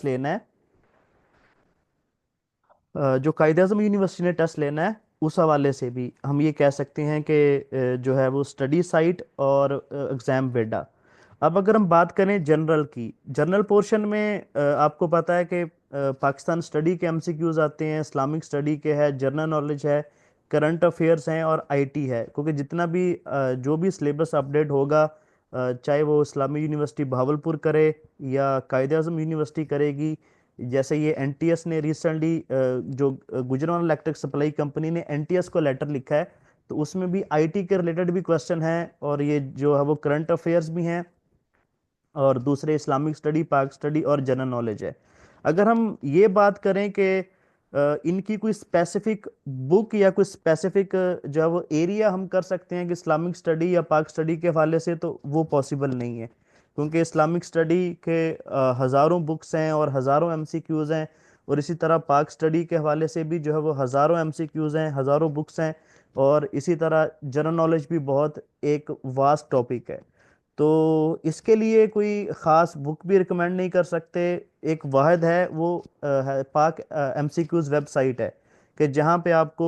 लेना है, जो कायद आज़म यूनिवर्सिटी ने टेस्ट लेना है, उस हवाले से भी हम ये कह सकते हैं कि जो है वो स्टडी साइट और एग्ज़ाम वेडा। अब अगर हम बात करें जनरल की, जनरल पोर्शन में आपको पता है कि पाकिस्तान स्टडी के एमसीक्यूज आते हैं, इस्लामिक स्टडी के है, जनरल नॉलेज है, करंट अफेयर्स हैं और आईटी है। क्योंकि जितना भी जो भी सिलेबस अपडेट होगा, चाहे वो इस्लामी यूनिवर्सिटी भावलपुर करे या कायद आज़म यूनिवर्सिटी करेगी। जैसे ये एनटीएस ने रिसेंटली जो गुजरात इलेक्ट्रिक सप्लाई कंपनी ने एनटीएस को लेटर लिखा है, तो उसमें भी आईटी के रिलेटेड भी क्वेश्चन है और ये जो है वो करंट अफेयर्स भी हैं और दूसरे इस्लामिक स्टडी, पाक स्टडी और जनरल नॉलेज है। अगर हम ये बात करें कि इनकी कोई स्पेसिफिक बुक या कोई स्पेसिफिक जो है वो एरिया हम कर सकते हैं कि इस्लामिक स्टडी या पाक स्टडी के हवाले से, तो वो पॉसिबल नहीं है। क्योंकि इस्लामिक स्टडी के हज़ारों बुक्स हैं और हज़ारों एमसीक्यूज़ हैं, और इसी तरह पाक स्टडी के हवाले से भी जो है वो हज़ारों एमसीक्यूज़ हैं, हज़ारों बुक्स हैं, और इसी तरह जनरल नॉलेज भी बहुत एक वास्ट टॉपिक है। तो इसके लिए कोई ख़ास बुक भी रिकमेंड नहीं कर सकते। एक वाहिद है वो है पाक एमसीक्यूज़ वेबसाइट है, कि जहाँ पे आपको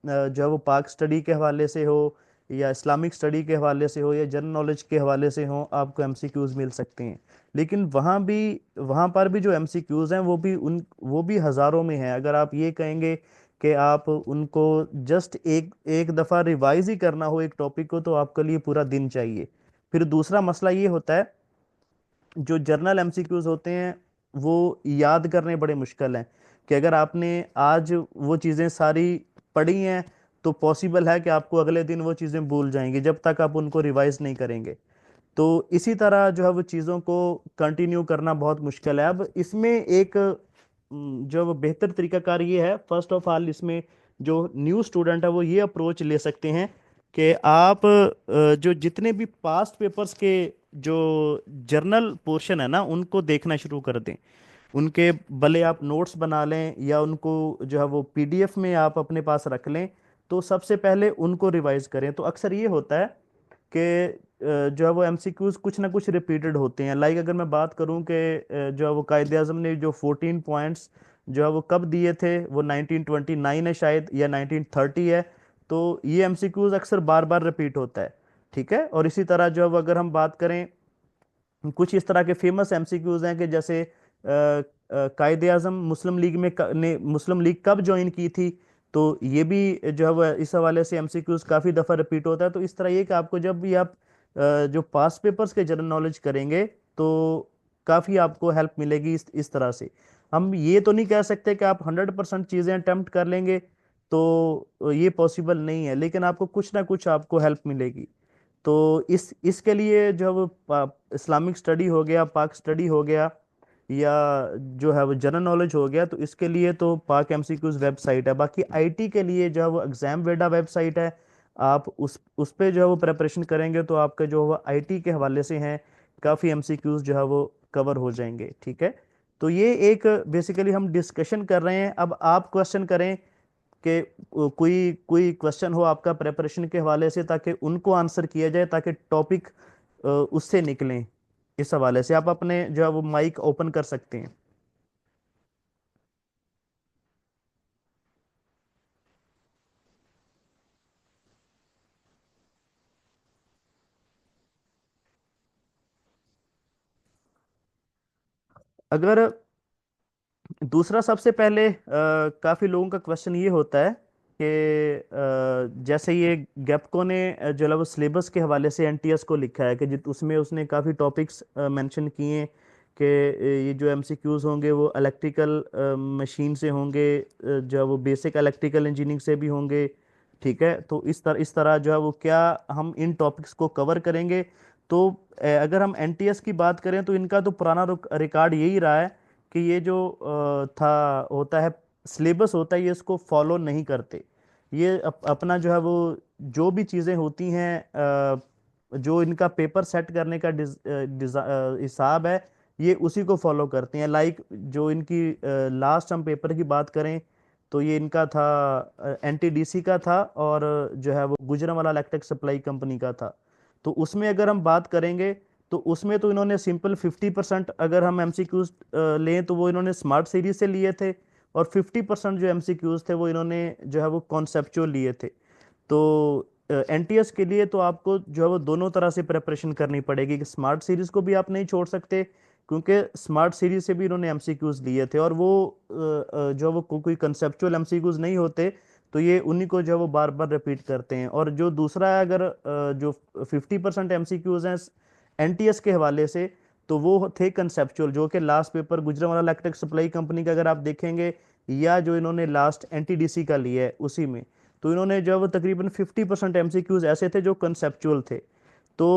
जो है वो पाक स्टडी के हवाले से हो या इस्लामिक स्टडी के हवाले से हो या जनरल नॉलेज के हवाले से हो, आपको एमसीक्यूज़ मिल सकते हैं। लेकिन वहाँ पर भी जो एमसीक्यूज़ हैं वो भी हज़ारों में हैं। अगर आप ये कहेंगे कि आप उनको जस्ट एक एक दफ़ा रिवाइज ही करना हो एक टॉपिक को, तो आपके लिए पूरा दिन चाहिए। फिर दूसरा मसला ये होता है, जो जर्नल एमसीक्यूज होते हैं वो याद करने बड़े मुश्किल हैं। कि अगर आपने आज वो चीज़ें सारी पढ़ी हैं, तो पॉसिबल है कि आपको अगले दिन वो चीज़ें भूल जाएंगी जब तक आप उनको रिवाइज नहीं करेंगे। तो इसी तरह जो है वो चीज़ों को कंटिन्यू करना बहुत मुश्किल है। अब इसमें एक जो वो बेहतर तरीकाकार ये है, फर्स्ट ऑफ ऑल इसमें जो न्यू स्टूडेंट है वो ये अप्रोच ले सकते हैं कि आप जो जितने भी पास्ट पेपर्स के जो जर्नल पोर्शन है ना, उनको देखना शुरू कर दें। उनके भले आप नोट्स बना लें या उनको जो है वो पीडीएफ में आप अपने पास रख लें, तो सबसे पहले उनको रिवाइज करें। तो अक्सर ये होता है कि जो है वो एमसीक्यूज कुछ ना कुछ रिपीटेड होते हैं। लाइक अगर मैं बात करूं कि जो है वो कायद आजम ने जो 14 पॉइंट्स जो है वो कब दिए थे, वो 1929 है शायद या 1930 है। तो ये एमसीक्यूज अक्सर बार बार रिपीट होता है। ठीक है। और इसी तरह जो है वो अगर हम बात करें, कुछ इस तरह के फेमस एमसीक्यूज हैं कि जैसे कायद आजम मुस्लिम लीग ने मुस्लिम लीग कब ज्वाइन की थी। तो ये भी जो है वो इस हवाले से एमसीक्यूज काफ़ी दफ़ा रिपीट होता है। तो इस तरह ये कि आपको जब भी आप जो पास्ट पेपर्स के जनरल नॉलेज करेंगे, तो काफ़ी आपको हेल्प मिलेगी इस तरह से। हम ये तो नहीं कह सकते कि आप 100% चीज़ें अटेम्प्ट कर लेंगे, तो ये पॉसिबल नहीं है, लेकिन आपको कुछ ना कुछ आपको हेल्प मिलेगी। तो इसके लिए जो है वो इस्लामिक स्टडी हो गया, पाक स्टडी हो गया, या जो है वो जनरल नॉलेज हो गया, तो इसके लिए तो पाक एमसीक्यूज वेबसाइट है। बाकी आईटी के लिए जो है वो एग्जाम वेडा वेबसाइट है। आप उस पे जो है वो प्रेपरेशन करेंगे, तो आपके जो है वो आईटी के हवाले से हैं काफ़ी एमसीक्यूज जो है वो कवर हो जाएंगे। ठीक है। तो ये एक बेसिकली हम डिस्कशन कर रहे हैं। अब आप क्वेश्चन करें कि कोई कोई क्वेश्चन हो आपका प्रेपरेशन के हवाले से, ताकि उनको आंसर किया जाए, ताकि टॉपिक उससे निकलें। इस हवाले से आप अपने जो है वो माइक ओपन कर सकते हैं। अगर दूसरा, सबसे पहले काफ़ी लोगों का क्वेश्चन ये होता है कि जैसे ये गैपको ने जो है वो सिलेबस के हवाले से एनटीएस को लिखा है कि जित उसमें उसने काफ़ी टॉपिक्स मेंशन किए हैं कि ये जो एमसीक्यूज होंगे वो इलेक्ट्रिकल मशीन से होंगे, जो है वो बेसिक इलेक्ट्रिकल इंजीनियरिंग से भी होंगे। ठीक है। तो इस तरह जो है वो क्या हम इन टॉपिक्स को कवर करेंगे। तो अगर हम एनटीएस की बात करें, तो इनका तो पुराना रिकॉर्ड यही रहा है कि ये जो था होता है सिलेबस होता है, ये इसको फॉलो नहीं करते। ये अपना जो है वो जो भी चीज़ें होती हैं, जो इनका पेपर सेट करने का हिसाब है, ये उसी को फॉलो करते हैं। लाइक जो इनकी लास्ट हम पेपर की बात करें, तो ये इनका था एनटीडीसी का था, और जो है वो गुजरांवाला इलेक्ट्रिक सप्लाई कंपनी का था। तो उसमें अगर हम बात करेंगे, तो उसमें तो इन्होंने सिंपल 50%, अगर हम एमसीक्यूज लें तो वो इन्होंने स्मार्ट सीरीज से लिए थे, और 50% जो एमसीक्यूज थे वो इन्होंने जो है वो कॉन्सेप्चुअल लिए थे। तो एनटीएस के लिए तो आपको जो है वो दोनों तरह से प्रिपरेशन करनी पड़ेगी, कि स्मार्ट सीरीज को भी आप नहीं छोड़ सकते, क्योंकि स्मार्ट सीरीज से भी इन्होंने एमसीक्यूज लिए थे, और वो जो है वो कोई कंसेप्चुअल एमसीक्यूज नहीं होते, तो ये उन्हीं को जो है वो बार बार रिपीट करते हैं। और जो दूसरा है, अगर जो 50% एमसीक्यूज हैं एनटीएस के हवाले से, तो वो थे कंसेप्चुअल, जो कि last paper Gujranwala electric supply company का अगर आप देखेंगे, या जो इन्होंने लास्ट एनटीडीसी का लिया है उसी में, तो इन्होंने जो है वो तकरीबन 50% एमसीक्यूज ऐसे थे जो कंसेप्चुअल थे। तो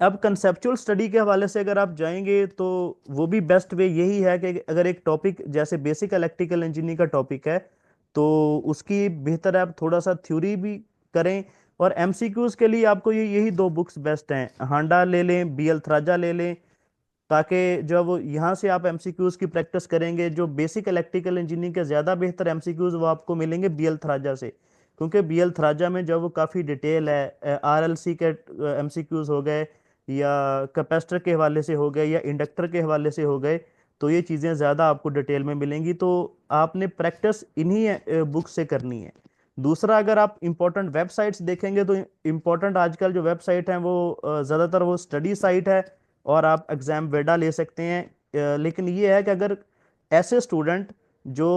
अब कंसेप्चुअल स्टडी के हवाले से अगर आप जाएंगे, तो वो भी बेस्ट वे यही है कि अगर एक टॉपिक जैसे बेसिक इलेक्ट्रिकल इंजीनियरिंग का टॉपिक है, तो उसकी बेहतर है आप थोड़ा सा थ्योरी भी करें। और एमसीक्यूज के लिए आपको ये यही दो बुक्स बेस्ट हैं, हांडा ले लें, बीएल थराजा ले लें, ताकि जब यहाँ से आप एमसीक्यूज की प्रैक्टिस करेंगे, जो बेसिक इलेक्ट्रिकल इंजीनियरिंग के ज़्यादा बेहतर एमसीक्यूज वो आपको मिलेंगे बीएल थराजा से, क्योंकि बीएल थराजा में जब वो काफ़ी डिटेल है, आरएलसी के एमसीक्यूज हो गए, या कैपेसिटर के हवाले से हो गए, या इंडक्टर के हवाले से हो गए, तो ये चीज़ें ज़्यादा आपको डिटेल में मिलेंगी। तो आपने प्रैक्टिस इन्हीं बुक से करनी है। दूसरा, अगर आप इंपॉर्टेंट वेबसाइट्स देखेंगे, तो इंपॉर्टेंट आजकल जो वेबसाइट हैं वो ज़्यादातर वो स्टडी साइट है, और आप एग्ज़ाम वेडा ले सकते हैं। लेकिन ये है कि अगर ऐसे स्टूडेंट जो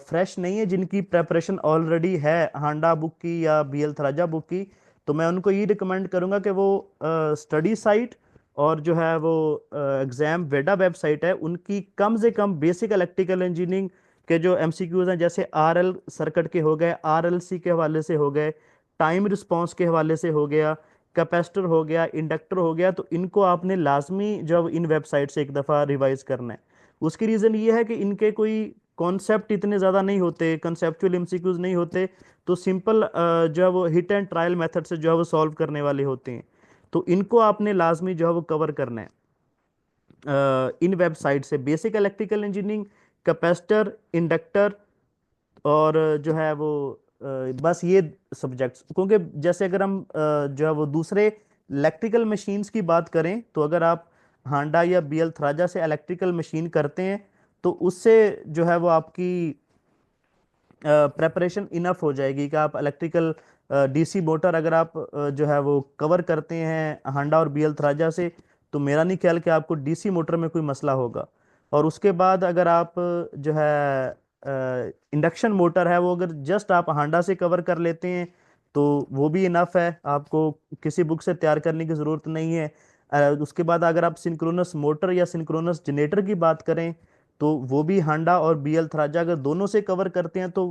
फ्रेश नहीं है, जिनकी प्रेपरेशन ऑलरेडी है हांडा बुक की या बीएल थराजा बुक की, तो मैं उनको ये रिकमेंड करूंगा कि वो स्टडी साइट और जो है वो एग्ज़ाम वेडा वेबसाइट है, उनकी कम से कम बेसिक इलेक्ट्रिकल इंजीनियरिंग के जो एमसीक्यूज हैं, जैसे आरएल सर्किट के हो गए, आरएलसी के हवाले से हो गए, टाइम रिस्पांस के हवाले से हो गया, कैपेसिटर हो गया, इंडक्टर हो गया, तो इनको आपने लाजमी जब इन वेबसाइट से एक दफ़ा रिवाइज करना है। उसकी रीज़न ये है कि इनके कोई कॉन्सेप्ट इतने ज़्यादा नहीं होते, कंसेप्चुअल एमसीक्यूज नहीं होते, तो सिंपल जो है वो हिट एंड ट्रायल मेथड से जो है वो सॉल्व करने वाले होते हैं। तो इनको आपने लाजमी जो है वो कवर करना है इन वेबसाइट से, basic electrical engineering, capacitor, inductor, और जो है वो बस ये सब्जेक्ट्स। क्योंकि जैसे अगर हम जो है वो दूसरे इलेक्ट्रिकल मशीन्स की बात करें, तो अगर आप हांडा या बीएल थराजा से इलेक्ट्रिकल मशीन करते हैं, तो उससे जो है वो आपकी प्रेपरेशन इनफ हो जाएगी, कि आप इलेक्ट्रिकल डीसी मोटर अगर आप जो है वो कवर करते हैं हांडा और बीएल थराजा से, तो मेरा नहीं ख्याल कि आपको डीसी मोटर में कोई मसला होगा। और उसके बाद अगर आप जो है इंडक्शन मोटर है, वो अगर जस्ट आप हांडा से कवर कर लेते हैं, तो वो भी इनफ है, आपको किसी बुक से तैयार करने की ज़रूरत नहीं है। उसके बाद अगर आप सिंक्रोनस मोटर या सिंक्रोनस जनरेटर की बात करें, तो वो भी हांडा और बीएल थराजा अगर दोनों से कवर करते हैं तो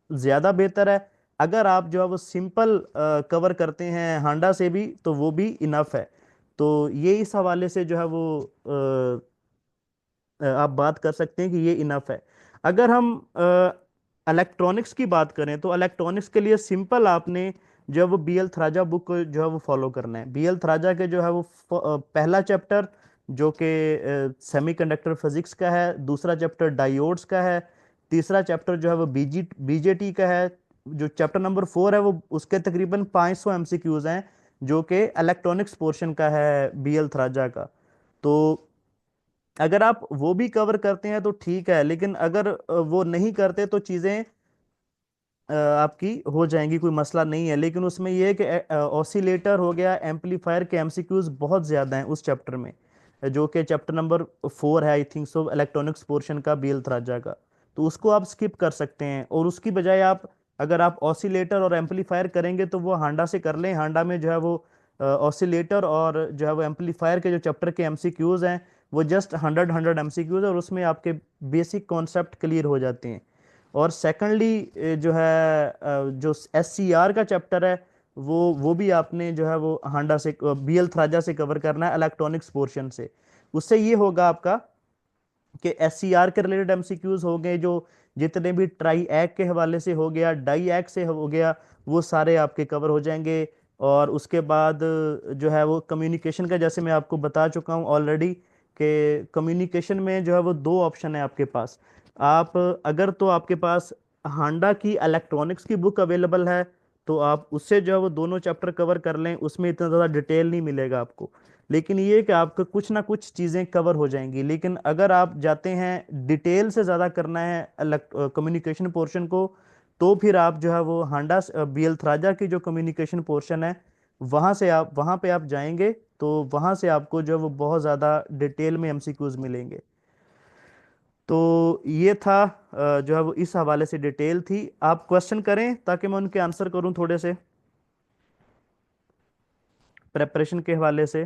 ज़्यादा बेहतर है। अगर आप जो है वो सिंपल कवर करते हैं हांडा से भी, तो वो भी इनफ है। तो ये इस हवाले से जो है वो आप बात कर सकते हैं कि ये इनफ है। अगर हम इलेक्ट्रॉनिक्स की बात करें, तो इलेक्ट्रॉनिक्स के लिए सिंपल आपने जो है वो बीएल थराजा बुक को जो है वो फॉलो करना है। बीएल थराजा के जो है वो पहला चैप्टर जो कि सेमीकंडक्टर फिजिक्स का है, दूसरा चैप्टर डायोड्स का है, तीसरा चैप्टर जो है वो बीजेटी का है, जो चैप्टर नंबर 4 है वो उसके तकरीबन 500 एमसीक्यूज हैं, जो कि इलेक्ट्रॉनिक्स पोर्शन का है बीएल थराजा का। तो अगर आप वो भी कवर करते हैं तो ठीक है, लेकिन अगर वो नहीं करते तो चीज़ें आपकी हो जाएंगी, कोई मसला नहीं है। लेकिन उसमें यह है कि ऑसिलेटर हो गया, एम्पलीफायर के एमसीक्यूज बहुत ज़्यादा हैं उस चैप्टर में, जो कि चैप्टर नंबर 4 है I think so, electronics portion का बीएल थराजा का। तो उसको आप स्किप कर सकते हैं, और उसकी बजाय आप अगर आप ऑसिलेटर और एम्पलीफायर करेंगे, तो वो हांडा से कर लें। हांडा में जो है वो ऑसिलेटर और जो है वो एम्पलीफायर के जो चैप्टर के एमसीक्यूज हैं, वो जस्ट 100 एमसीक्यूज है, और उसमें आपके बेसिक कॉन्सेप्ट क्लियर हो जाते हैं। और सेकंडली जो है जो एससीआर का चैप्टर है, वो भी आपने जो है वो हांडा से बीएल थराजा से कवर करना है, इलेक्ट्रॉनिक्स पोर्शन से। उससे ये होगा आपका कि एससीआर के रिलेटेड एमसीक्यूज हो गए, जो जितने भी ट्राई एक्ट के हवाले से हो गया, डाई एक्ट से हो गया, वो सारे आपके कवर हो जाएंगे। और उसके बाद जो है वो कम्युनिकेशन का, जैसे मैं आपको बता चुका हूँ ऑलरेडी, कि कम्युनिकेशन में जो है वो दो ऑप्शन है आपके पास। आप अगर तो आपके पास हांडा की इलेक्ट्रॉनिक्स की बुक अवेलेबल है, तो आप उससे जो है वो दोनों चैप्टर कवर कर लें, उसमें इतना ज़्यादा डिटेल नहीं मिलेगा आपको। लेकिन ये है कि आपको कुछ ना कुछ चीज़ें कवर हो जाएंगी। लेकिन अगर आप जाते हैं डिटेल से ज़्यादा करना है कम्युनिकेशन पोर्शन को, तो फिर आप जो है वो हांडा बीएल थराजा की जो कम्युनिकेशन पोर्शन है, वहाँ पे आप जाएंगे, तो वहाँ से आपको जो है वो बहुत ज़्यादा डिटेल में एमसीक्यूज मिलेंगे। तो ये था जो है वो इस हवाले से डिटेल थी। आप क्वेश्चन करें ताकि मैं उनके आंसर करूं थोड़े से प्रेपरेशन के हवाले से।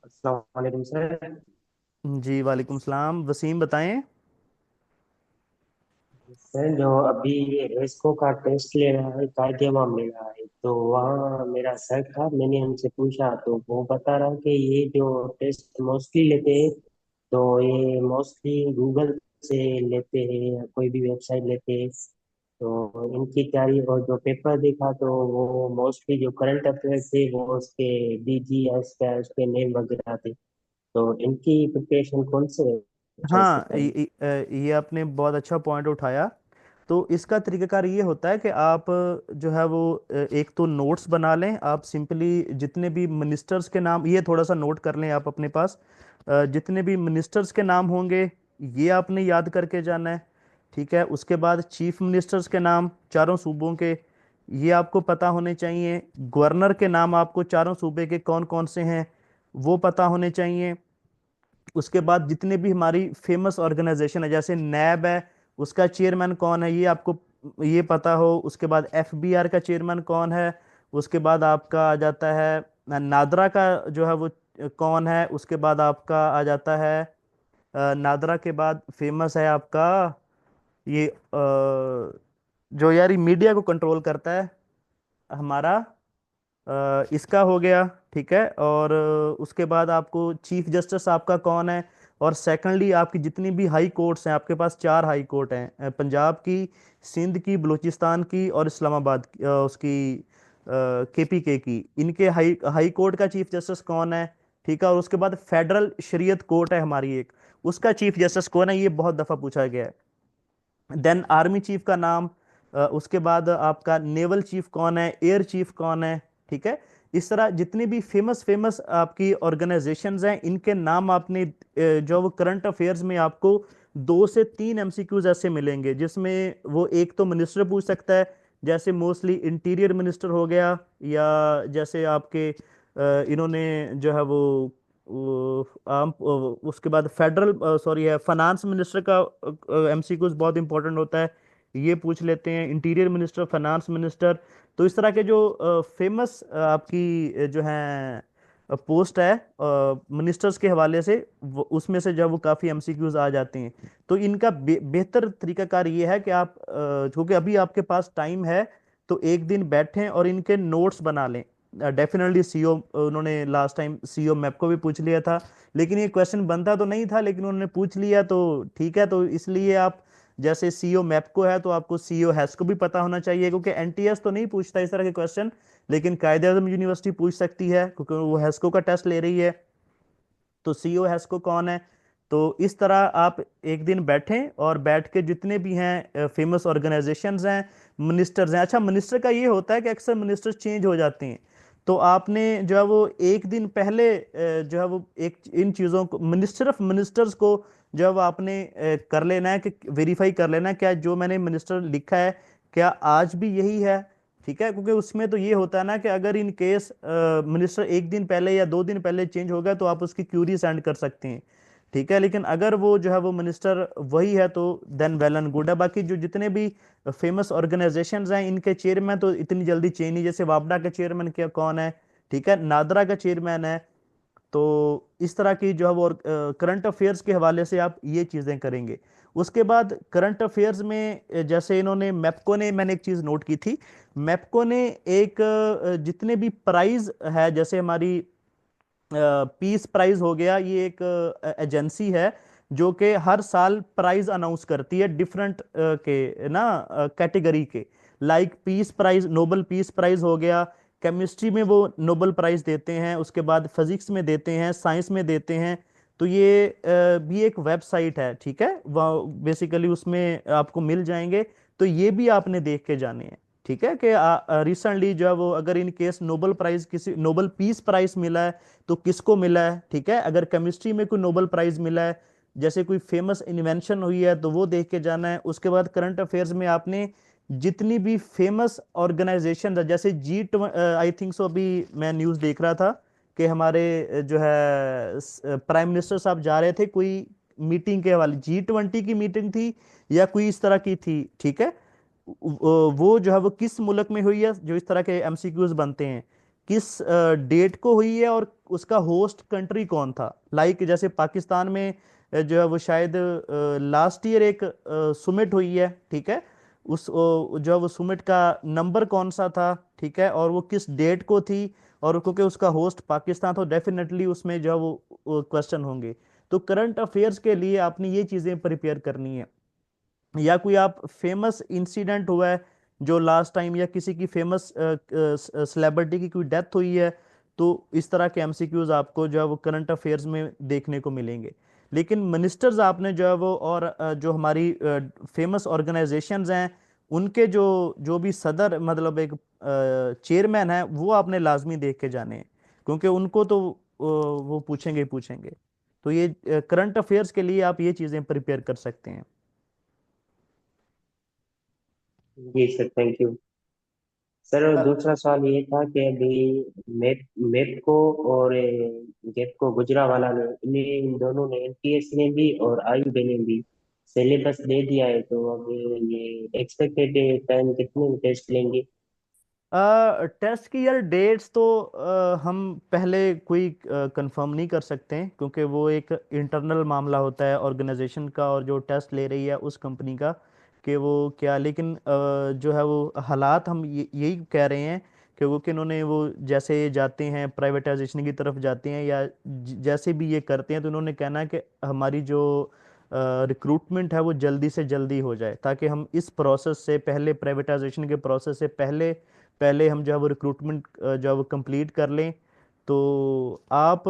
अस्सलाम वालेकुम सर। जी वालेकुम सलाम, वसीम बताएं। सर जो अभी ये रेस्को का टेस्ट ले रहा है, कायदे मामले का है, तो वहाँ मेरा सर था, मैंने उनसे पूछा तो वो बता रहा कि ये जो टेस्ट मोस्टली लेते हैं, तो ये मोस्टली गूगल से लेते हैं या कोई भी वेबसाइट लेते हैं। तो इनकी तैयारी और जो पेपर देखा तो वो मोस्टली जो करंट अफेयर थे वो उसके डीजीएस का उसके नेम वगैरह थे। तो इनकी प्रिपरेशन कौन से वेबसाइट से हाँ, करें? ये आपने बहुत अच्छा पॉइंट उठाया। तो इसका तरीकाकार ये होता है कि आप जो है वो एक तो नोट्स बना लें। आप सिंपली जितने भी मिनिस्टर्स के नाम, ये थोड़ा सा नोट कर लें आप अपने पास। जितने भी मिनिस्टर्स के नाम होंगे, ये आपने याद करके जाना है। ठीक है, उसके बाद चीफ मिनिस्टर्स के नाम चारों सूबों के, ये आपको पता होने चाहिए। गवर्नर के नाम आपको चारों सूबे के कौन कौन से हैं वो पता होने चाहिए। उसके बाद जितने भी हमारी फेमस ऑर्गेनाइजेशन है, जैसे नैब है, उसका चेयरमैन कौन है ये आपको ये पता हो। उसके बाद एफबीआर का चेयरमैन कौन है। उसके बाद आपका आ जाता है नादरा का जो है वो कौन है। उसके बाद आपका आ जाता है नादरा के बाद फेमस है आपका ये जो यार मीडिया को कंट्रोल करता है हमारा, इसका हो गया। ठीक है, और उसके बाद आपको चीफ जस्टिस आपका कौन है। और सेकंडली आपकी जितनी भी हाई कोर्ट्स हैं, आपके पास चार हाई कोर्ट हैं, पंजाब की, सिंध की, बलूचिस्तान की और इस्लामाबाद की, उसकी केपीके की। इनके हाई हाई कोर्ट का चीफ जस्टिस कौन है। ठीक है, और उसके बाद फेडरल शरीयत कोर्ट है हमारी एक, उसका चीफ जस्टिस कौन है, ये बहुत दफा पूछा गया है। देन आर्मी चीफ का नाम, उसके बाद आपका नेवल चीफ कौन है, एयर चीफ कौन है। ठीक है, इस तरह जितनी भी फेमस फेमस आपकी ऑर्गेनाइजेशंस हैं, इनके नाम आपने जो वो करंट अफेयर्स में आपको 2 से 3 एमसीक्यूज ऐसे मिलेंगे, जिसमें वो एक तो मिनिस्टर पूछ सकता है, जैसे मोस्टली इंटीरियर मिनिस्टर हो गया, या जैसे आपके इन्होंने जो है वो आम उसके बाद फेडरल सॉरी है फाइनेंस मिनिस्टर का एमसीक्यूज बहुत इंपॉर्टेंट होता है, ये पूछ लेते हैं, इंटीरियर मिनिस्टर, फाइनेंस मिनिस्टर। तो इस तरह के जो फेमस आपकी जो है पोस्ट है मिनिस्टर्स के हवाले से, उसमें से जब वो काफ़ी एमसीक्यूज आ जाते हैं। तो इनका बेहतर तरीकाकार ये है कि आप क्योंकि अभी आपके पास टाइम है, तो एक दिन बैठें और इनके नोट्स बना लें। डेफिनेटली सीओ, उन्होंने लास्ट टाइम सीओ मैप को भी पूछ लिया था, लेकिन ये क्वेश्चन बनता तो नहीं था, लेकिन उन्होंने पूछ लिया तो ठीक है। तो इसलिए आप जैसे सीओ मैप को है, तो आपको सीओ हैश को भी पता होना चाहिए, क्योंकि एनटीएस तो नहीं पूछता इस तरह के क्वेश्चन, लेकिन कायदे आजम यूनिवर्सिटी पूछ सकती है क्योंकि वो हैस्को का टेस्ट ले रही है। तो सीईओ हैस्को कौन है। तो इस तरह आप एक दिन बैठें और बैठ के जितने भी हैं फेमस ऑर्गेनाइजेशंस हैं, मिनिस्टर्स हैं। अच्छा, मिनिस्टर का ये होता है कि अक्सर मिनिस्टर चेंज हो जाते हैं, तो आपने जो है वो एक दिन पहले जो है वो एक इन चीज़ों को सिर्फ मिनिस्टर्स को जो है वो आपने कर लेना है, कि वेरीफाई कर लेना है क्या जो मैंने मिनिस्टर लिखा है क्या आज भी यही है। ठीक है, क्योंकि उसमें तो ये होता है ना कि अगर इन केस मिनिस्टर एक दिन पहले या 2 दिन पहले चेंज हो गया, तो आप उसकी क्यूरी सेंड कर सकते हैं। ठीक है, लेकिन अगर वो जो है वो मिनिस्टर वही है, तो देन वेल एंड गुड है। बाकी जो जितने भी फेमस ऑर्गेनाइजेशंस हैं, इनके चेयरमैन तो इतनी जल्दी चेंज नहीं, जैसे वापडा का चेयरमैन क्या कौन है। ठीक है, नादरा का चेयरमैन है। तो इस तरह की जो है वो करंट अफेयर्स के हवाले से आप ये चीज़ें करेंगे। उसके बाद करंट अफेयर्स में जैसे इन्होंने मैप्को ने, मैंने एक चीज़ नोट की थी, मैप्को ने एक जितने भी प्राइज है, जैसे हमारी पीस प्राइज हो गया, ये एक एजेंसी है जो कि हर साल प्राइज अनाउंस करती है डिफरेंट के ना कैटेगरी के। Like peace prize, Nobel peace prize हो गया, केमिस्ट्री में वो नोबल प्राइज देते हैं, उसके बाद फिजिक्स में देते हैं, साइंस में देते हैं। तो ये भी एक वेबसाइट है, ठीक है, वह बेसिकली उसमें आपको मिल जाएंगे। तो ये भी आपने देख के जाने हैं, ठीक है, कि रिसेंटली जो है वो, अगर इन केस नोबेल प्राइज, किसी नोबेल पीस प्राइज मिला है तो किसको मिला है, ठीक है, अगर केमिस्ट्री में कोई नोबेल प्राइज मिला है, जैसे कोई फेमस इन्वेंशन हुई है तो वो देख के जाना है। उसके बाद करंट अफेयर्स में आपने जितनी भी फेमस ऑर्गेनाइजेशन है, जैसे आई थिंक सो, अभी मैं न्यूज़ देख रहा था कि हमारे जो है प्राइम मिनिस्टर साहब जा रहे थे कोई मीटिंग के हवाले, G20 की मीटिंग थी या कोई इस तरह की थी, ठीक है, वो जो है वो किस मुल्क में हुई है, जो इस तरह के एमसीक्यूज बनते हैं, किस डेट को हुई है, और उसका होस्ट कंट्री कौन था। लाइक जैसे पाकिस्तान में जो है वो शायद लास्ट ईयर एक सुमिट हुई है, ठीक है, जो है वो सुमिट का नंबर कौन सा था, ठीक है, और वो किस डेट को थी, और क्योंकि उसका होस्ट पाकिस्तान, तो डेफिनेटली उसमें जो है वो क्वेश्चन होंगे। तो करंट अफेयर्स के लिए आपने ये चीजें प्रिपेयर करनी है। या कोई आप फेमस इंसिडेंट हुआ है जो लास्ट टाइम, या किसी की फेमस सेलिब्रिटी की कोई डेथ हुई है, तो इस तरह के एमसीक्यूज आपको जो है वो करंट अफेयर्स में देखने को मिलेंगे। लेकिन मिनिस्टर्स आपने जो है वो, और जो हमारी फेमस ऑर्गेनाइजेशंस हैं, उनके जो जो भी सदर, मतलब एक चेयरमैन है, वो आपने लाजमी देख के जाने हैं, क्योंकि उनको तो वो पूछेंगे ही पूछेंगे। तो ये करंट अफेयर्स के लिए आप ये चीज़ें प्रिपेयर कर सकते हैं। जी सर, थैंक यू। सर, और दूसरा सवाल ये था कि अभी मैप मैप को और गेप को गुजरावाला ने, इन्हें इन दोनों ने, एनटीएस ने भी और आयुबी ने भी सिलेबस दे दिया है, तो अब ये एक्सपेक्टेड टाइम कितने टेस्ट लेंगे? टेस्ट की यार डेट्स तो हम पहले कोई कंफर्म नहीं कर सकते हैं, क्योंकि वो एक इंटरनल मामला होता है ऑर्गेनाइजेशन का, और जो टेस्ट ले रही है उस कंपनी का, कि वो क्या। लेकिन जो है वो हालात हम यही कह रहे हैं कि वो, कि उन्होंने वो जैसे ये जाते हैं प्राइवेटाइजेशन की तरफ जाते हैं, या जैसे भी ये करते हैं, तो उन्होंने कहना है कि हमारी जो रिक्रूटमेंट है वो जल्दी से जल्दी हो जाए, ताकि हम इस प्रोसेस से पहले, प्राइवेटाइजेशन के प्रोसेस से पहले पहले हम जो है वो रिक्रूटमेंट जो है वो कंप्लीट कर लें। तो आप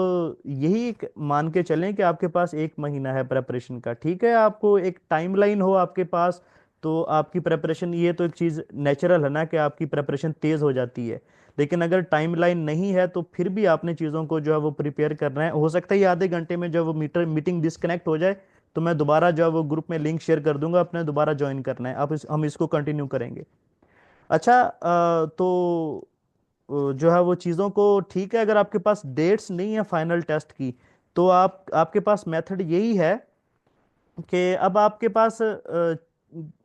यही मान के चलें कि आपके पास 1 महीना है प्रेपरेशन का, ठीक है, आपको एक टाइमलाइन हो आपके पास, तो आपकी प्रेपरेशन, ये तो एक चीज़ नेचुरल है ना कि आपकी प्रेपरेशन तेज़ हो जाती है। लेकिन अगर टाइमलाइन नहीं है तो फिर भी आपने चीज़ों को जो है वो प्रिपेयर करना है। हो सकता है ये आधे घंटे में जो है वो मीटिंग डिस्कनेक्ट हो जाए, तो मैं दोबारा जो है वो ग्रुप में लिंक शेयर कर दूंगा, अपने दोबारा ज्वाइन करना है, हम इसको कंटिन्यू करेंगे। अच्छा, तो जो है वो चीज़ों को, ठीक है, अगर आपके पास डेट्स नहीं है फाइनल टेस्ट की, तो आपके पास मेथड यही है कि अब आपके पास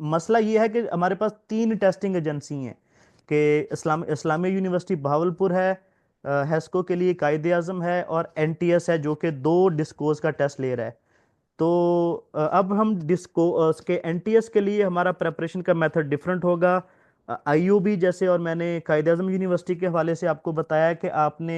मसला ये है कि हमारे पास 3 टेस्टिंग एजेंसी हैं, कि इस्लामिया यूनिवर्सिटी भावलपुर है, हेस्को के लिए कायदे आजम है, और एनटीएस है जो कि 2 डिस्कोर्स का टेस्ट ले रहा है। तो अब हम डिस्को उसके एनटीएस के लिए हमारा प्रेपरेशन का मेथड डिफरेंट होगा। आईयूबी जैसे, और मैंने कायदे आजम यूनिवर्सिटी के हवाले से आपको बताया कि आपने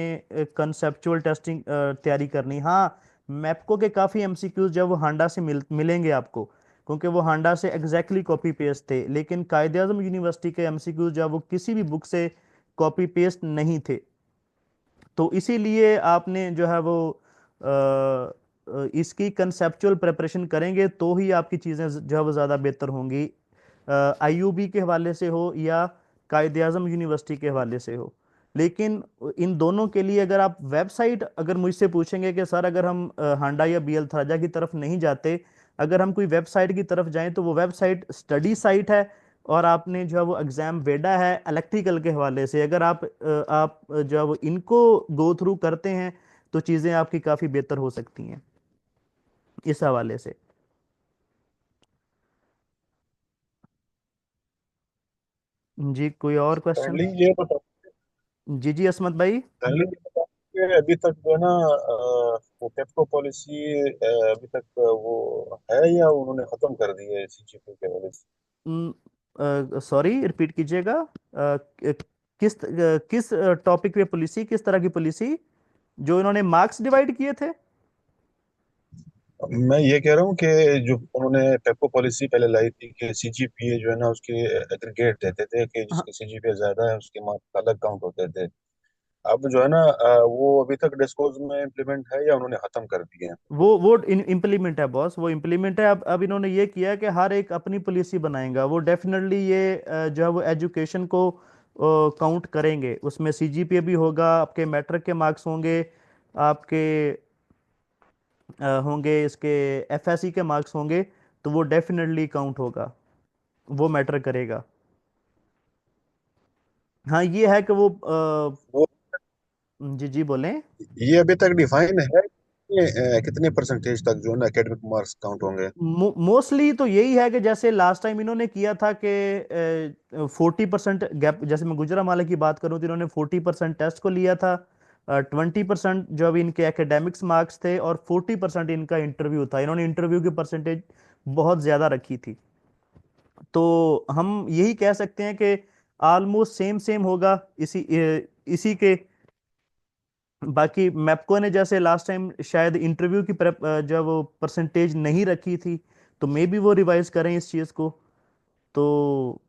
कंसेप्चुअल टेस्टिंग तैयारी करनी। हाँ, मैपको के काफ़ी एमसीक्यूज जब वो हांडा से मिलेंगे आपको, क्योंकि वो हांडा से एग्जैक्टली कॉपी पेस्ट थे। लेकिन कायदे आजम यूनिवर्सिटी के एमसीक्यूज जब वो किसी भी बुक से कॉपी पेस्ट नहीं थे, तो इसीलिए आपने जो है वो इसकी कंसेप्चुअल प्रिपरेशन करेंगे तो ही आपकी चीज़ें जो है वो ज़्यादा बेहतर होंगी, आईयूबी के हवाले से हो या कायदे आजम यूनिवर्सिटी के हवाले से हो। लेकिन इन दोनों के लिए अगर आप वेबसाइट, अगर मुझसे पूछेंगे कि सर अगर हम हांडा या बीएल थराजा की तरफ नहीं जाते, अगर हम कोई वेबसाइट की तरफ जाएं, तो वो वेबसाइट स्टडी साइट है, और आपने जो है वो एग्जाम वेडा है इलेक्ट्रिकल के हवाले से, अगर आप जो है वो इनको गो थ्रू करते हैं, तो चीज़ें आपकी काफ़ी बेहतर हो सकती हैं इस हवाले से। जी, कोई और क्वेश्चन? काइंडली ये बता जी जी, असमत भाई। काइंडली ये बता कि अभी तक जो है ना वो पेप्को पॉलिसी अभी तक वो है या उन्होंने खत्म कर दी है सीजीपी के वजह से? सॉरी, रिपीट कीजिएगा। किस टॉपिक पे पॉलिसी, किस तरह की पॉलिसी, जो इन्होंने मार्क्स डिवाइड किए थे? मैं ये कह रहा हूँ कि जो उन्होंने पेप्को पॉलिसी पहले लाई थी कि सीजीपीए जो है ना उसके एग्रीगेट देते थे कि हाँ, जिसके सीजीपीए ज्यादा है उसके मार्क्स अलग काउंट होते थे। अब जो है ना वो अभी तक डिस्कोर्स में इम्प्लीमेंट है या उन्होंने खत्म कर दिए हैं? वो इम्प्लीमेंट है बॉस, वो इम्प्लीमेंट है। अब इन्होंने ये किया है कि हर एक अपनी पॉलिसी बनाएगा। वो डेफिनेटली ये जो है वो एजुकेशन को काउंट करेंगे। उसमें सीजीपीए भी होगा, आपके मैट्रिक के मार्क्स होंगे, आपके होंगे इसके एफएससी के मार्क्स होंगे। तो वो डेफिनेटली काउंट होगा, वो मैटर करेगा। हाँ ये है कि वो वो जी जी बोलें। ये अभी तक डिफाइन है कि कितने परसेंटेज तक जो है ना एकेडमिक मार्क्स काउंट होंगे? मोस्टली तो यही है कि जैसे लास्ट टाइम इन्होंने किया था कि 40% गैप, जैसे मैं गुजरांवाले की बात करूं तो इन्होंने 40% टेस्ट को लिया था, 20% जो अभी इनके एकेडमिक्स मार्क्स थे, और 40% इनका इंटरव्यू था। इन्होंने इंटरव्यू की परसेंटेज बहुत ज्यादा रखी थी। तो हम यही कह सकते हैं कि ऑलमोस्ट सेम सेम होगा इसी के। बाकी मैप्को ने जैसे लास्ट टाइम शायद इंटरव्यू की जब वो परसेंटेज नहीं रखी थी, तो मे भी वो रिवाइज करें इस चीज़ को। तो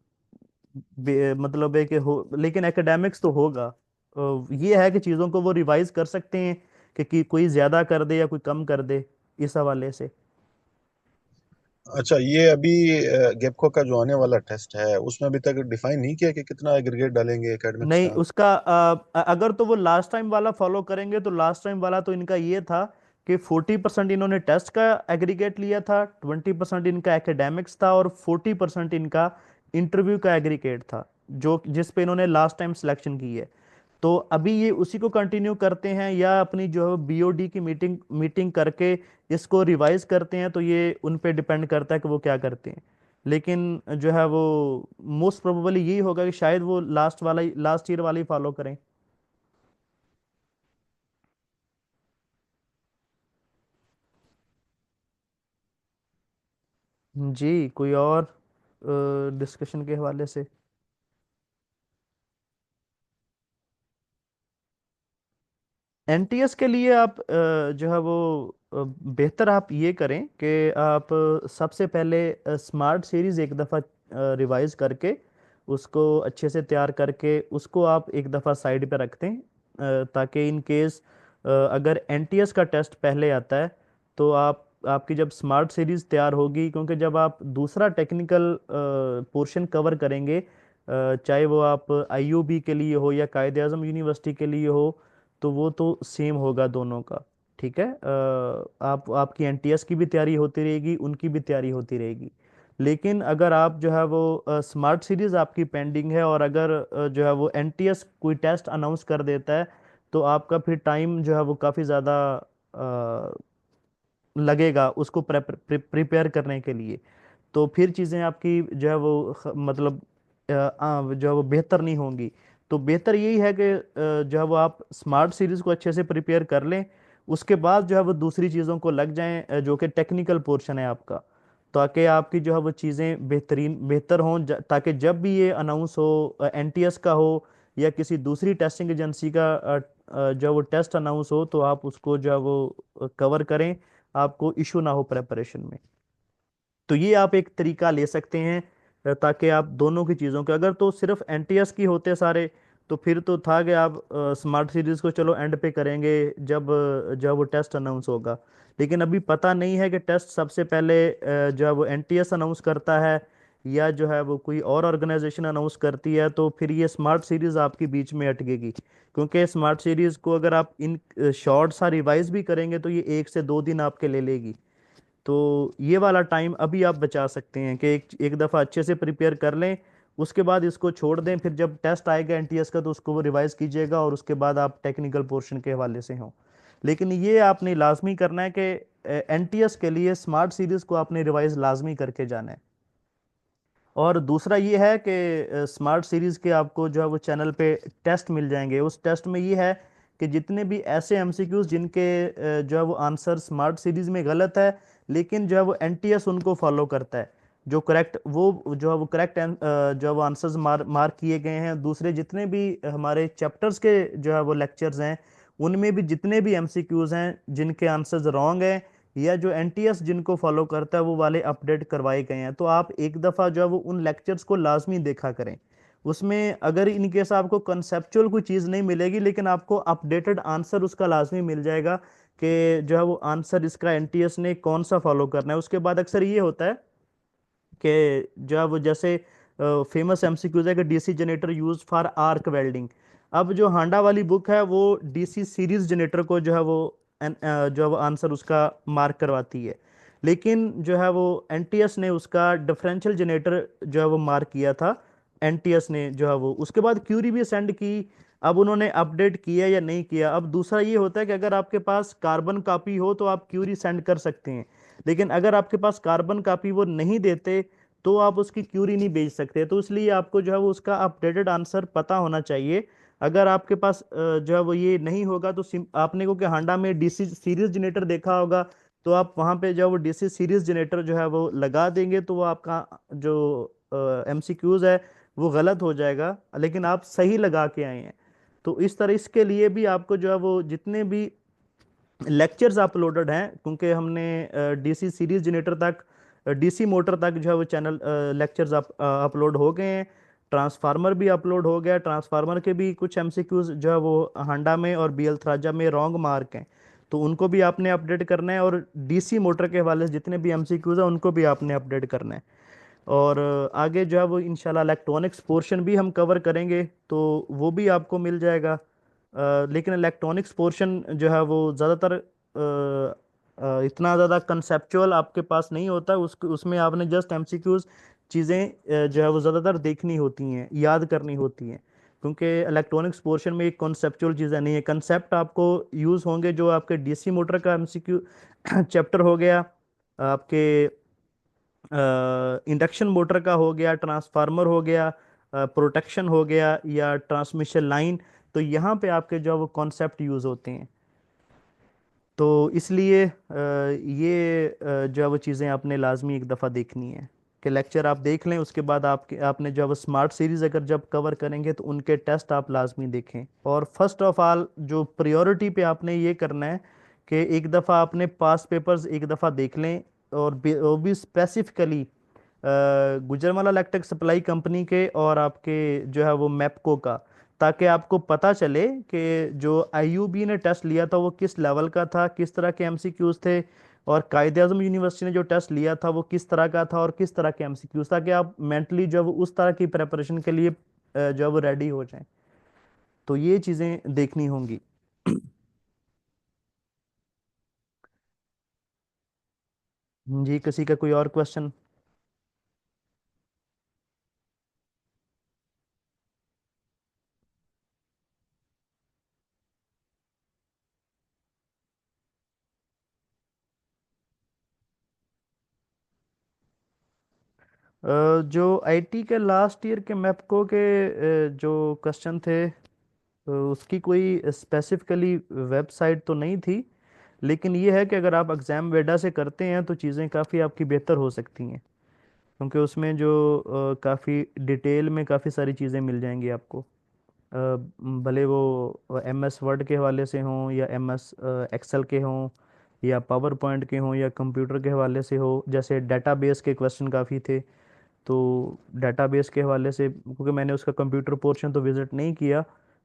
मतलब है कि हो, लेकिन एकेडमिक्स तो होगा। ये है कि चीज़ों को वो रिवाइज कर सकते हैं कि कोई ज़्यादा कर दे या कोई कम कर दे इस हवाले से। अच्छा, ये अभी गेपको का जो आने वाला टेस्ट है उसमें अभी तक डिफाइन नहीं किया कि कितना एग्रीगेट डालेंगे एकेडमिक्स नहीं का? उसका अगर तो वो लास्ट टाइम वाला फॉलो करेंगे तो लास्ट टाइम वाला तो इनका ये था कि 40% इन्होंने टेस्ट का एग्रीगेट लिया था, 20% इनका एकेडमिक्स था, और 40% इनका इंटरव्यू का एग्रीगेट था, जो जिस पे इन्होंने लास्ट टाइम सिलेक्शन की है। तो अभी ये उसी को कंटिन्यू करते हैं या अपनी जो है बीओडी की मीटिंग मीटिंग करके इसको रिवाइज करते हैं, तो ये उन पे डिपेंड करता है कि वो क्या करते हैं। लेकिन जो है वो मोस्ट प्रोबेबली यही होगा कि शायद वो लास्ट ईयर वाला ही फॉलो करें। जी कोई और डिस्कशन के हवाले से। एनटीएस के लिए आप जो है वो बेहतर आप ये करें कि आप सबसे पहले स्मार्ट सीरीज एक दफ़ा रिवाइज करके उसको अच्छे से तैयार करके उसको आप एक दफ़ा साइड पे रख दें, ताकि इन केस अगर एनटीएस का टेस्ट पहले आता है तो आपकी जब स्मार्ट सीरीज तैयार होगी, क्योंकि जब आप दूसरा टेक्निकल पोर्शन कवर करेंगे, चाहे वो आप आईयूबी के लिए हो या कायदे आजम यूनिवर्सिटी के लिए हो, तो वो तो सेम होगा दोनों का। ठीक है, आप आपकी एनटीएस की भी तैयारी होती रहेगी, उनकी भी तैयारी होती रहेगी। लेकिन अगर आप जो है वो स्मार्ट सीरीज आपकी पेंडिंग है, और अगर जो है वो एनटीएस कोई टेस्ट अनाउंस कर देता है, तो आपका फिर टाइम जो है वो काफ़ी ज़्यादा लगेगा उसको प्रिपेयर करने के लिए। तो फिर चीज़ें आपकी जो है वो मतलब जो है वो बेहतर नहीं होंगी। तो बेहतर यही है कि जो है वो आप स्मार्ट सीरीज को अच्छे से प्रिपेयर कर लें, उसके बाद जो है वो दूसरी चीज़ों को लग जाएं, जो कि टेक्निकल पोर्शन है आपका, ताकि आपकी जो है वो चीज़ें बेहतर हों, ताकि जब भी ये अनाउंस हो, एनटीएस का हो या किसी दूसरी टेस्टिंग एजेंसी का जो है वो टेस्ट अनाउंस हो, तो आप उसको जो है वो कवर करें, आपको इशू ना हो प्रेपरेशन में। तो ये आप एक तरीका ले सकते हैं, ताकि आप दोनों की चीज़ों के, अगर तो सिर्फ एनटीएस की होते सारे, तो फिर तो था कि आप स्मार्ट सीरीज को चलो एंड पे करेंगे जब वो टेस्ट अनाउंस होगा। लेकिन अभी पता नहीं है कि टेस्ट सबसे पहले जो है वो एनटीएस अनाउंस करता है या जो है वो कोई और ऑर्गेनाइजेशन अनाउंस करती है, तो फिर ये स्मार्ट सीरीज आपकी बीच में अटकेगी। क्योंकि स्मार्ट सीरीज को अगर आप इन शॉर्ट सा रिवाइज भी करेंगे तो ये 1 से 2 दिन आपके ले लेगी। तो ये वाला टाइम अभी आप बचा सकते हैं कि एक दफ़ा अच्छे से प्रिपेयर कर लें, उसके बाद इसको छोड़ दें, फिर जब टेस्ट आएगा एनटीएस का तो उसको वो रिवाइज कीजिएगा, और उसके बाद आप टेक्निकल पोर्शन के हवाले से हों। लेकिन ये आपने लाजमी करना है कि एनटीएस के लिए स्मार्ट सीरीज को आपने रिवाइज लाजमी करके जाना है। और दूसरा ये है कि स्मार्ट सीरीज के आपको जो है वो चैनल पे टेस्ट मिल जाएंगे। उस टेस्ट में ये है कि जितने भी ऐसे एमसीक्यूज जिनके जो है वो आंसर स्मार्ट सीरीज में गलत है, लेकिन जो है वो एनटीएस उनको फॉलो करता है, जो करेक्ट वो जो है वो करेक्ट जो है वो आंसर्स मार्क किए गए हैं, दूसरे जितने भी हमारे चैप्टर्स के जो है वो लेक्चर्स हैं, उनमें भी जितने भी एमसीक्यूज हैं जिनके आंसर्स रॉन्ग हैं, या जो एनटीएस जिनको फॉलो करता है वो वाले अपडेट करवाए गए हैं, तो आप एक दफ़ा जो है वो उन लेक्चर्स को लाजमी देखा करें। उसमें अगर इन केस आपको कंसेप्चुअल कोई चीज़ नहीं मिलेगी, लेकिन आपको अपडेटेड आंसर उसका लाजमी मिल जाएगा कि जो है वो आंसर इसका एनटीएस ने कौन सा फॉलो करना है। उसके बाद अक्सर ये होता है कि जो है वो जैसे फेमस एमसीक्यूज है कि DC generator use for arc welding. अब जो हांडा वाली बुक है वो डीसी सीरीज जनरेटर को जो है वो जो है वो आंसर उसका मार्क करवाती है, लेकिन जो है वो एनटीएस ने उसका डिफरेंशियल जनरेटर जो है वो मार्क किया था। एनटीएस ने जो है वो उसके बाद क्यूरी भी सेंड की। अब उन्होंने अपडेट किया या नहीं किया। अब दूसरा ये होता है कि अगर आपके पास कार्बन कॉपी हो तो आप क्यूरी सेंड कर सकते हैं, लेकिन अगर आपके पास कार्बन कॉपी वो नहीं देते तो आप उसकी क्यूरी नहीं भेज सकते। तो इसलिए आपको जो है वो उसका अपडेटेड आंसर पता होना चाहिए। अगर आपके पास जो है वो ये नहीं होगा तो आपने को कि हांडा में डीसी सीरीज जनरेटर देखा होगा, तो आप वहां पे जो है वो डीसी सीरीज जनरेटर जो है वो लगा देंगे तो वो आपका जो एमसीक्यूज है वो गलत हो जाएगा, लेकिन आप सही लगा के आए हैं। तो इस तरह इसके लिए भी आपको जो है वो जितने भी लेक्चर्स अपलोडेड हैं, क्योंकि हमने डीसी सीरीज जनरेटर तक, डीसी मोटर तक जो है वो चैनल लेक्चर्स अपलोड हो गए हैं। ट्रांसफार्मर भी अपलोड हो गया। ट्रांसफार्मर के भी कुछ एमसीक्यूज जो है वो हांडा में और बीएल थ्राजा में रॉन्ग मार्क हैं, तो उनको भी आपने अपडेट करना है। और डीसी मोटर के हवाले से जितने भी एमसीक्यूज हैं उनको भी आपने अपडेट करना है। और आगे जो है वो इंशाल्लाह इलेक्ट्रॉनिक्स पोर्शन भी हम कवर करेंगे, तो वो भी आपको मिल जाएगा। लेकिन इलेक्ट्रॉनिक्स पोर्शन जो है वो ज़्यादातर इतना ज़्यादा कंसेप्चुअल आपके पास नहीं होता। उसमें आपने जस्ट एमसीक्यूज चीज़ें जो है वो ज़्यादातर देखनी होती हैं, याद करनी होती हैं, क्योंकि इलेक्ट्रॉनिक्स पोर्शन में एक कॉन्सेप्चुअल चीज़ें नहीं है। कंसेप्ट आपको यूज़ होंगे जो आपके डीसी मोटर का एमसीक्यू चैप्टर हो गया, आपके इंडक्शन मोटर का हो गया, ट्रांसफार्मर हो गया, प्रोटेक्शन हो गया, या ट्रांसमिशन लाइन। तो यहाँ पे आपके जो है वो कॉन्सेप्ट यूज़ होते हैं। तो इसलिए ये जो है वो चीज़ें आपने लाजमी एक दफ़ा देखनी है कि लेक्चर आप देख लें। उसके बाद आपने जो है वो स्मार्ट सीरीज़ अगर जब कवर करेंगे तो उनके टेस्ट आप लाजमी देखें। और फर्स्ट ऑफ ऑल जो प्रायोरिटी पे आपने ये करना है कि एक दफ़ा आपने पास पेपर्स एक दफ़ा देख लें, और वो भी स्पेसिफिकली गुजरमाला इलेक्ट्रिक सप्लाई कंपनी के और आपके जो है वो मैपको का, ताकि आपको पता चले कि जो आईयूबी ने टेस्ट लिया था वो किस लेवल का था, किस तरह के एमसीक्यूज थे, और कायदे आजम यूनिवर्सिटी ने जो टेस्ट लिया था वो किस तरह का था और किस तरह के एमसीक्यूज, ताकि आप मेंटली जो है वो उस तरह की प्रेपरेशन के लिए जो है वो रेडी हो जाएं। तो ये चीज़ें देखनी होंगी। जी, किसी का कोई और क्वेश्चन? जो आईटी के लास्ट ईयर के मैपको के जो क्वेश्चन थे, उसकी कोई स्पेसिफिकली वेबसाइट तो नहीं थी, लेकिन ये है कि अगर आप एग्ज़ाम वेडा से करते हैं तो चीज़ें काफ़ी आपकी बेहतर हो सकती हैं, क्योंकि उसमें जो काफ़ी डिटेल में काफ़ी सारी चीज़ें मिल जाएंगी आपको। भले वो एमएस वर्ड के हवाले से हों, या एमएस एक्सेल के हों, या पावर पॉइंट के हों, या कंप्यूटर के हवाले से हो। जैसे डेटाबेस के क्वेश्चन काफ़ी थे, तो डेटाबेस के हवाले से, क्योंकि मैंने उसका कंप्यूटर पोर्शन तो विज़िट नहीं किया,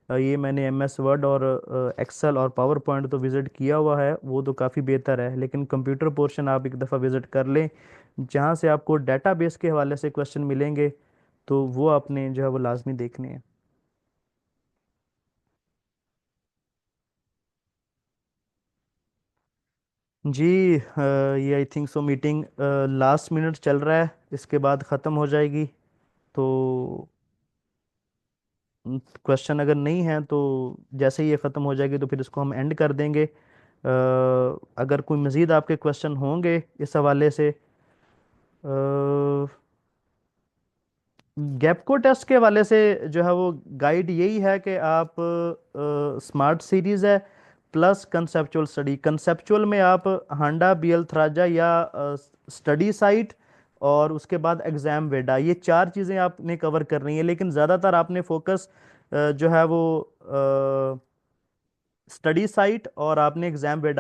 ये मैंने एमएस वर्ड और एक्सेल और पावर पॉइंट तो विज़िट किया हुआ है, वो तो काफ़ी बेहतर है। लेकिन कंप्यूटर पोर्शन आप एक दफ़ा विज़िट कर लें, जहाँ से आपको डेटाबेस के हवाले से क्वेश्चन मिलेंगे, तो वो आपने जो है वो लाजमी देखने हैं। जी, ये I think so meeting last minute चल रहा है, इसके बाद ख़त्म हो जाएगी। तो क्वेश्चन अगर नहीं है तो जैसे ही ये ख़त्म हो जाएगी तो फिर इसको हम एंड कर देंगे। अगर कोई मज़ीद आपके क्वेश्चन होंगे इस हवाले से, गैपको टेस्ट के हवाले से जो है वो गाइड यही है कि आप स्मार्ट सीरीज़ है प्लस कंसेप्चुअल स्टडी। कंसेप्चुअल में आप हांडा, बीएल थ्राजा, या स्टडी साइट, और उसके बाद एग्ज़ाम वेडा, ये चार चीज़ें आपने कवर करनी है। लेकिन ज़्यादातर आपने फोकस जो है वो स्टडी साइट और आपने एग्ज़ाम वेडा